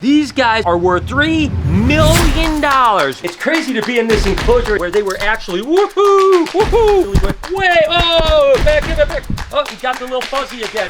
These guys are worth $3 million. It's crazy to be in this enclosure where they were actually woohoo. Wait, oh, back in the back. Oh, you got the little fuzzy again.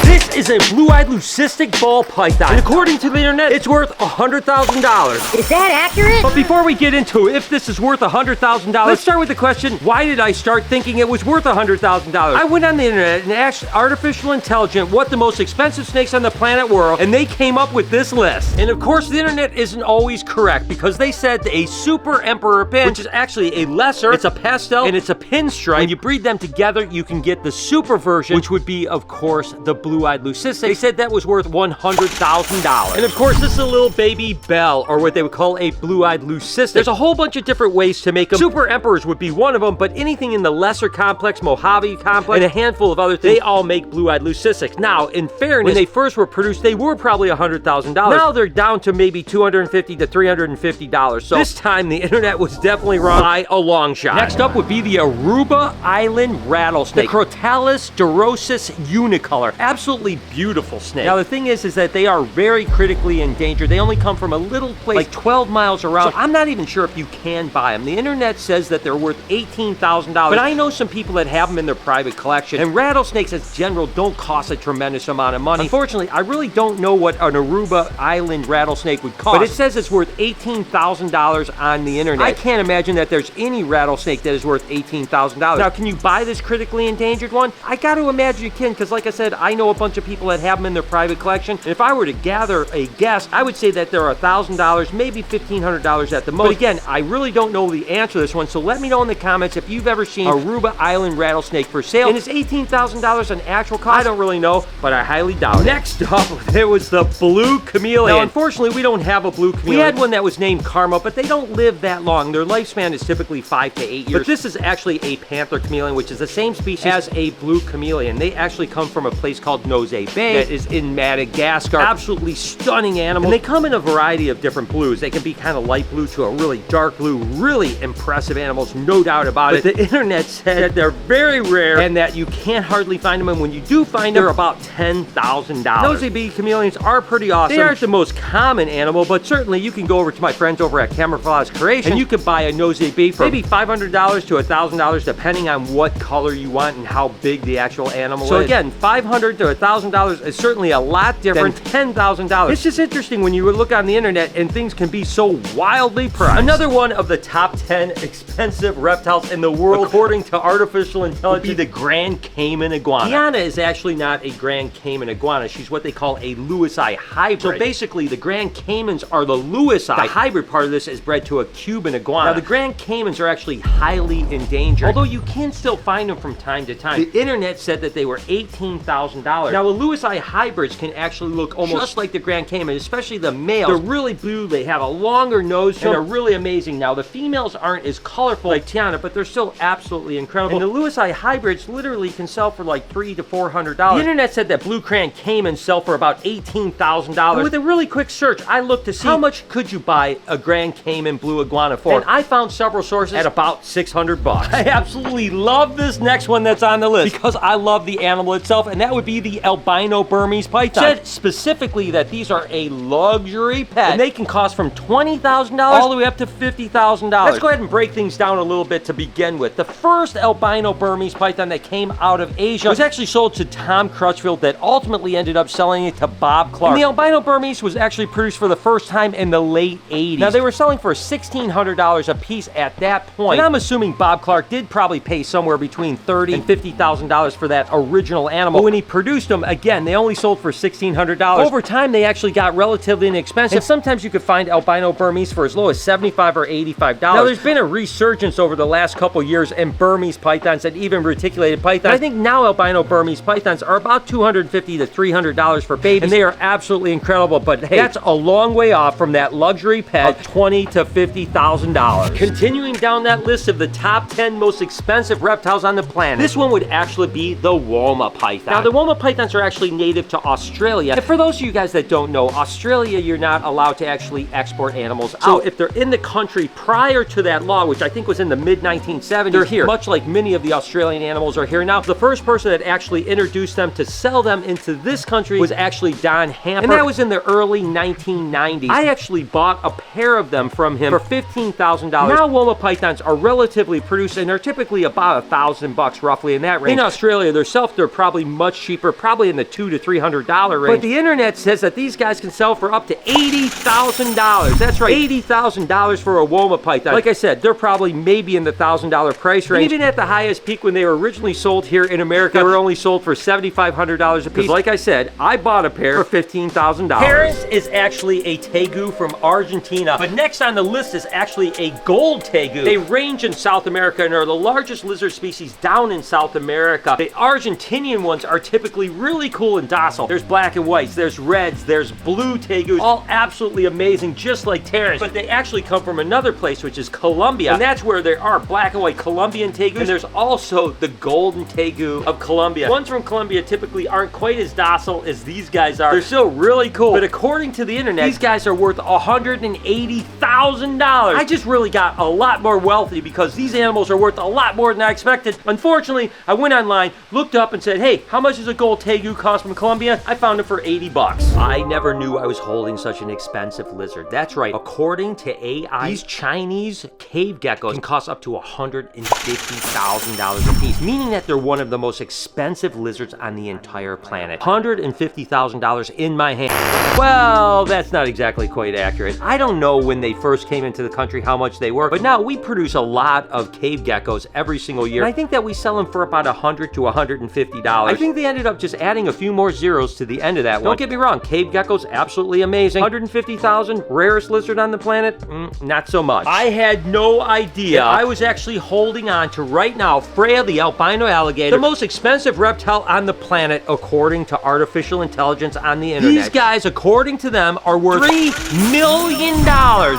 This is a blue-eyed leucistic ball python. And according to the internet, it's worth $100,000. Is that accurate? But before we get into if this is worth $100,000, let's start with the question, why did I start thinking it was worth $100,000? I went on the internet and asked artificial intelligence what the most expensive snakes on the planet were, and they came up with this list. And of course, the internet isn't always correct because they said a super emperor pin, which is actually a lesser, it's a pastel, and it's a pinstripe. When you breed them together, you can get the super version, which would be, of course, the blue-eyed leucistic. They said that was worth $100,000. And of course, this is a little baby bell, or what they would call a blue-eyed leucistic. There's a whole bunch of different ways to make them. Super emperors would be one of them, but anything in the lesser complex, Mojave complex, and a handful of other things, they all make blue-eyed leucistics. Now, in fairness, when they first were produced, they were probably $100,000. Now they're down to maybe $250 to $350. So this time, the internet was definitely wrong by a long shot. Next up would be the Aruba Island rattlesnake, the Crotalus durosus unicolor. Absolutely beautiful snake. Now, the thing is that they are very critically endangered. They only come from a little place like 12 miles around. So I'm not even sure if you can buy them. The internet says that they're worth $18,000, but I know some people that have them in their private collection, and rattlesnakes as general don't cost a tremendous amount of money. Unfortunately, I really don't know what an Aruba Island rattlesnake would cost, but it says it's worth $18,000 on the internet. I can't imagine that there's any rattlesnake that is worth $18,000. Now, can you buy this critically endangered one? I got to imagine you can, because like I said, I know a bunch of people that have them in their private collection. And if I were to gather a guess, I would say that they're $1,000, maybe $1,500 at the most. But again, I really don't know the answer to this one, so let me know in the comments if you've ever seen Aruba Island rattlesnake for sale. And is $18,000 an actual cost? I don't really know, but I highly doubt it. Next up, there was the blue chameleon. Now, unfortunately, we don't have a blue chameleon. We had one that was named Karma, but they don't live that long. Their lifespan is typically 5 to 8 years. But this is actually a panther chameleon, which is the same species as a blue chameleon. They actually come from a place called Nose Bay that is in Madagascar. Absolutely stunning animal. And they come in a variety of different blues. They can be kind of light blue to a really dark blue. Really impressive animals, no doubt about it. But the internet said that they're very rare and that you can't hardly find them. And when you do find them, they're about $10,000. Nose Bay chameleons are pretty awesome. They aren't the most common animal, but certainly you can go over to my friends over at Camouflage Creation and you can buy a Nose Bay for maybe $500 to $1,000 depending on what color you want and how big the actual animal is. So again, $500 to $1,000 is certainly a lot different than $10,000. It's just interesting when you look on the internet and things can be so wildly priced. Another one of the top 10 expensive reptiles in the world, according to artificial intelligence, would be the Grand Cayman iguana. Tiana is actually not a Grand Cayman iguana. She's what they call a Lewisii hybrid. So basically, the Grand Caymans are the Lewisii. The hybrid part of this is bred to a Cuban iguana. Now, the Grand Caymans are actually highly endangered, although you can still find them from time to time. The internet said that they were $18,000. Now, the Lewisii hybrids can actually look almost just like the Grand Cayman, especially the males. They're really blue, they have a longer nose, and they're really amazing. Now, the females aren't as colorful like Tiana, but they're still absolutely incredible. And the Lewisii hybrids literally can sell for like $300 to $400. The internet said that blue Grand Caymans sell for about $18,000. With a really quick search, I looked to see how much could you buy a Grand Cayman blue iguana for, and I found several sources at about $600. I absolutely love this next one that's on the list because I love the animal itself, and that would be the albino Burmese python. Said specifically that these are a luxury pet, and they can cost from $20,000 all the way up to $50,000. Let's go ahead and break things down a little bit to begin with. The first albino Burmese python that came out of Asia was actually sold to Tom Crutchfield that ultimately ended up selling it to Bob Clark. And the albino Burmese was actually produced for the first time in the late 80s. Now, they were selling for $1,600 a piece at that point, and I'm assuming Bob Clark did probably pay somewhere between $30,000 and $50,000 for that original animal. But when he produced them, again, they only sold for $1,600. Over time, they actually got relatively inexpensive, and sometimes you could find albino Burmese for as low as $75 or $85. Now, there's been a resurgence over the last couple years in Burmese pythons and even reticulated pythons. I think now albino Burmese pythons are about $250 to $300 for babies, and they are absolutely incredible, but hey, that's a long way off from that luxury pet of $20,000 to $50,000. Continuing down that list of the top 10 most expensive reptiles on the planet, this one would actually be the Woma python. Now, the Woma pythons are actually native to Australia, and for those of you guys that don't know, Australia, you're not allowed to actually export animals out. So if they're in the country prior to that law, which I think was in the mid-1970s, they're here, much like many of the Australian animals are here now. The first person that actually introduced them to sell them into this country was actually Don Hamper, and that was in the early early 1990s. I actually bought a pair of them from him for $15,000. Now Woma pythons are relatively produced and are typically about $1,000 roughly in that range. In Australia, they're probably much cheaper, probably in the $200 to $300 range. But the internet says that these guys can sell for up to $80,000. That's right, $80,000 for a Woma python. Like I said, they're probably maybe in the $1,000 price range. And even at the highest peak when they were originally sold here in America, they were only sold for $7,500 a piece. Like I said, I bought a pair for $15,000. Paris is actually a tegu from Argentina, but next on the list is actually a gold tegu. They range in South America and are the largest lizard species down in South America. The Argentinian ones are typically really cool and docile. There's black and whites, there's reds, there's blue tegus, all absolutely amazing, just like Terrans. But they actually come from another place, which is Colombia, and that's where there are black and white Colombian tegus, and there's also the golden tegu of Colombia. Ones from Colombia typically aren't quite as docile as these guys are. They're still really cool, but according to the internet, these guys are worth $180,000. I just really got a lot more wealthy because these animals are worth a lot more than I expected. Unfortunately, I went online, looked up and said, hey, how much does a gold tegu cost from Colombia? I found it for $80. I never knew I was holding such an expensive lizard. That's right, according to AI, these Chinese cave geckos can cost up to $150,000 a piece, meaning that they're one of the most expensive lizards on the entire planet. $150,000 in my hand. Well, that's not exactly quite accurate. I don't know when they first came into the country how much they were, but now we produce a lot of cave geckos every single year. And I think that we sell them for about $100 to $150. I think they ended up just adding a few more zeros to the end of that one. Don't get me wrong, cave geckos, absolutely amazing. $150,000, rarest lizard on the planet? Not so much. I had no idea. I was actually holding on to right now Freya the albino alligator, the most expensive reptile on the planet according to artificial intelligence on the internet. These guys, according to them, are worth $3 million.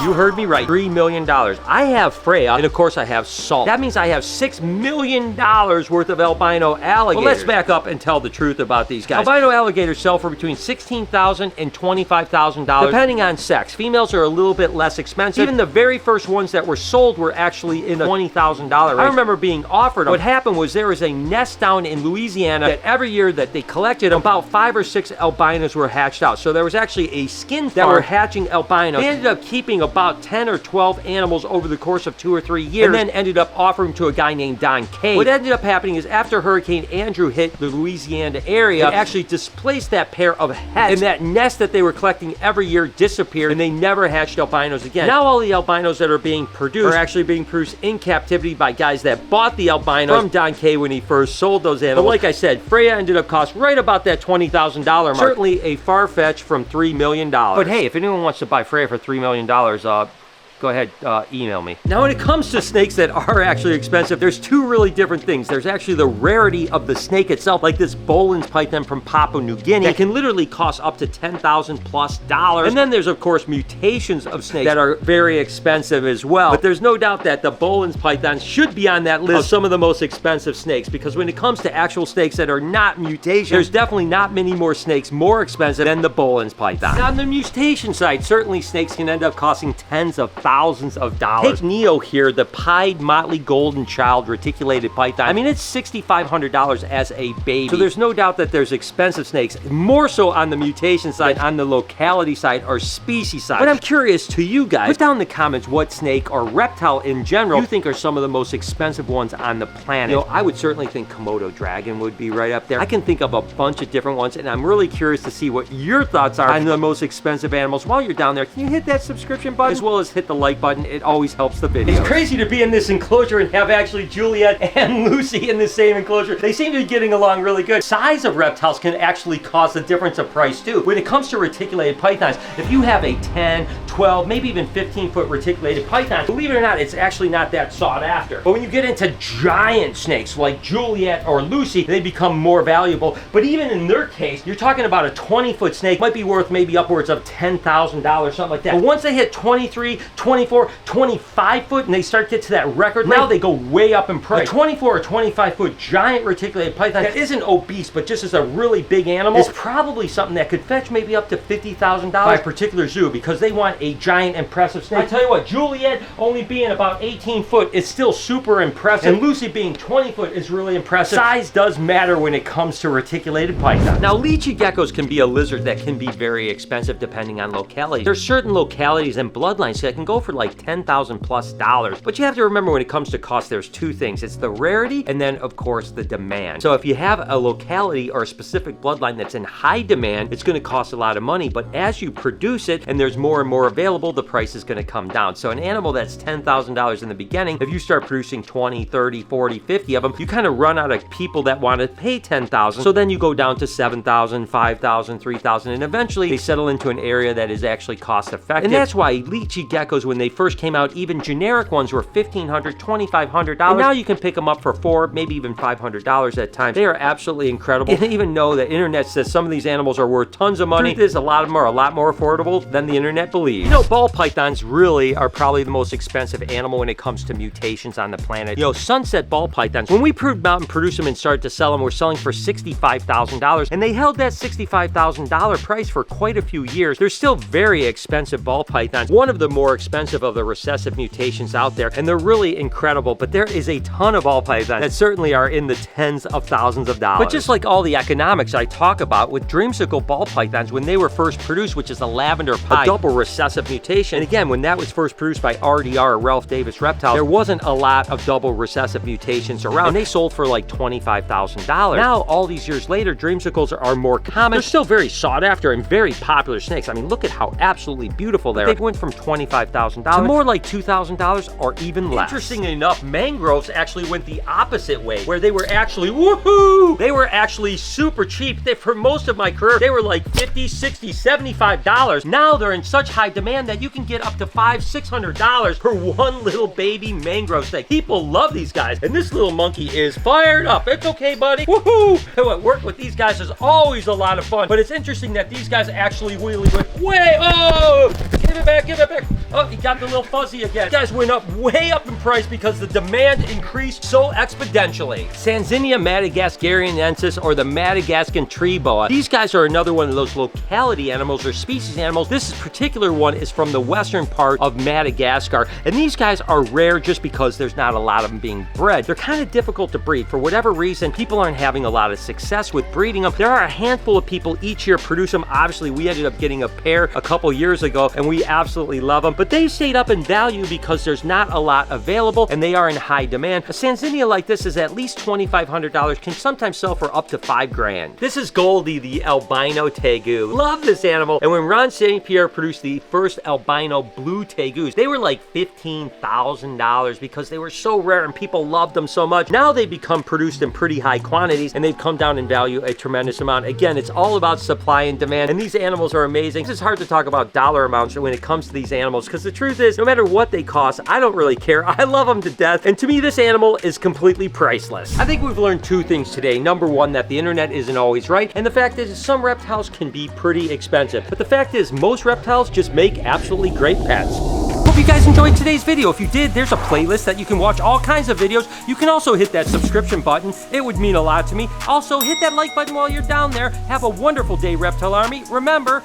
You heard me right, $3 million. I have Freya, and of course I have Salt. That means I have $6 million worth of albino alligators. Well, let's back up and tell the truth about these guys. Albino alligators sell for between $16,000 and $25,000, depending on sex. Females are a little bit less expensive. Even the very first ones that were sold were actually in the $20,000 range. I remember being offered them. What happened was there was a nest down in Louisiana that every year that they collected, about 5 or 6 albinos were hatched out. So there was actually a skin farm that were hatching albinos. They ended up keeping about 10 or 12 animals over the course of 2 or 3 years, and then ended up offering to a guy named Don Kay. What ended up happening is after Hurricane Andrew hit the Louisiana area, it actually displaced that pair of heads, and that nest that they were collecting every year disappeared, and they never hatched albinos again. Now all the albinos that are being produced are actually being produced in captivity by guys that bought the albinos from Don Kay when he first sold those animals. But like I said, Freya ended up costing right about that $20,000 mark. Certainly a far-fetched from $3 million. But hey, if anyone wants to buy Freya for $3 million, go ahead, email me. Now, when it comes to snakes that are actually expensive, there's two really different things. There's actually the rarity of the snake itself, like this Boelen's python from Papua New Guinea, that can literally cost up to $10,000+. And then there's, of course, mutations of snakes that are very expensive as well. But there's no doubt that the Boelen's python should be on that list of some of the most expensive snakes, because when it comes to actual snakes that are not mutations, there's definitely not many more snakes more expensive than the Boelen's python. Now, on the mutation side, certainly snakes can end up costing tens of thousands of dollars. Take Neo here, the pied motley golden child reticulated python. I mean, it's $6,500 as a baby. So there's no doubt that there's expensive snakes, more so on the mutation side, on the locality side or species side. But I'm curious to you guys, put down in the comments what snake or reptile in general you think are some of the most expensive ones on the planet. You know, I would certainly think Komodo dragon would be right up there. I can think of a bunch of different ones, and I'm really curious to see what your thoughts are on the most expensive animals. While you're down there, can you hit that subscription button as well as hit the like button? It always helps the video. It's crazy to be in this enclosure and have actually Juliet and Lucy in the same enclosure. They seem to be getting along really good. Size of reptiles can actually cause a difference of price too. When it comes to reticulated pythons, if you have a 10, 12, maybe even 15-foot reticulated python, believe it or not, it's actually not that sought after. But when you get into giant snakes like Juliet or Lucy, they become more valuable. But even in their case, you're talking about a 20-foot snake might be worth maybe upwards of $10,000, something like that. But once they hit 23, 24, 25 foot, and they start to get to that record. Now they go way up in price. A 24 or 25 foot giant reticulated python that isn't obese, but just is a really big animal, is probably something that could fetch maybe up to $50,000 by a particular zoo, because they want a giant, impressive snake. I tell you what, Juliet only being about 18 foot is still super impressive, and Lucy being 20 foot is really impressive. Size does matter when it comes to reticulated pythons. Now, lychee geckos can be a lizard that can be very expensive depending on locality. There's certain localities and bloodlines that can go for like $10,000+. But you have to remember, when it comes to cost, there's two things. It's the rarity, and then of course the demand. So if you have a locality or a specific bloodline that's in high demand, it's going to cost a lot of money. But as you produce it and there's more and more available, the price is going to come down. So an animal that's $10,000 in the beginning, if you start producing 20, 30, 40, 50 of them, you kind of run out of people that want to pay $10,000. So then you go down to $7,000, $5,000, $3,000, and eventually they settle into an area that is actually cost effective. And that's why lychee geckos, when they first came out, even generic ones were $1,500, $2,500. And now you can pick them up for $400, maybe even $500 at times. They are absolutely incredible. And even though the internet says some of these animals are worth tons of money, truth is, a lot of them are a lot more affordable than the internet believes. You know, ball pythons really are probably the most expensive animal when it comes to mutations on the planet. You know, sunset ball pythons, when we proved out and produced them and started to sell them, we're selling for $65,000, and they held that $65,000 price for quite a few years. They're still very expensive ball pythons, one of the more expensive of the recessive mutations out there, and they're really incredible. But there is a ton of ball pythons that certainly are in the tens of thousands of dollars. But just like all the economics I talk about with dreamsicle ball pythons, when they were first produced, which is a lavender pie, a double recessive mutation, and again, when that was first produced by RDR, or Ralph Davis Reptiles, there wasn't a lot of double recessive mutations around, and they sold for like $25,000. Now, all these years later, dreamsicles are more common. They're still very sought after and very popular snakes. I mean, look at how absolutely beautiful they are. They went from $25,000 to more like $2,000 or even less. Interestingly enough, mangroves actually went the opposite way, where they were actually, woohoo! They were actually super cheap. For most of my career, they were like $50, $60, $75. Now they're in such high demand that you can get up to $500, $600 for one little baby mangrove snake. People love these guys, and this little monkey is fired up. It's okay, buddy. Woohoo! Hey, what, work with these guys is always a lot of fun, but it's interesting that these guys actually really went way, oh! Give it back, give it back. Oh, he got the little fuzzy again. These guys went up way up in price because the demand increased so exponentially. Sanzinia madagascariensis, or the Madagascan tree boa. These guys are another one of those locality animals or species animals. This particular one is from the western part of Madagascar, and these guys are rare just because there's not a lot of them being bred. They're kind of difficult to breed. For whatever reason, people aren't having a lot of success with breeding them. There are a handful of people each year produce them. Obviously, we ended up getting a pair a couple years ago, and we absolutely love them, but they stayed up in value because there's not a lot available and they are in high demand. A Sanzinia like this is at least $2,500, can sometimes sell for up to $5,000. This is Goldie, the albino tegu. Love this animal. And when Ron St. Pierre produced the first albino blue tegus, they were like $15,000 because they were so rare and people loved them so much. Now they've become produced in pretty high quantities and they've come down in value a tremendous amount. Again, it's all about supply and demand, and these animals are amazing. It's hard to talk about dollar amounts when it comes to these animals, because the truth is, no matter what they cost, I don't really care. I love them to death, and to me, this animal is completely priceless. I think we've learned two things today. Number one, that the internet isn't always right, and the fact is some reptiles can be pretty expensive. But the fact is, most reptiles just make absolutely great pets. Hope you guys enjoyed today's video. If you did, there's a playlist that you can watch all kinds of videos. You can also hit that subscription button. It would mean a lot to me. Also, hit that like button while you're down there. Have a wonderful day, Reptile Army. Remember,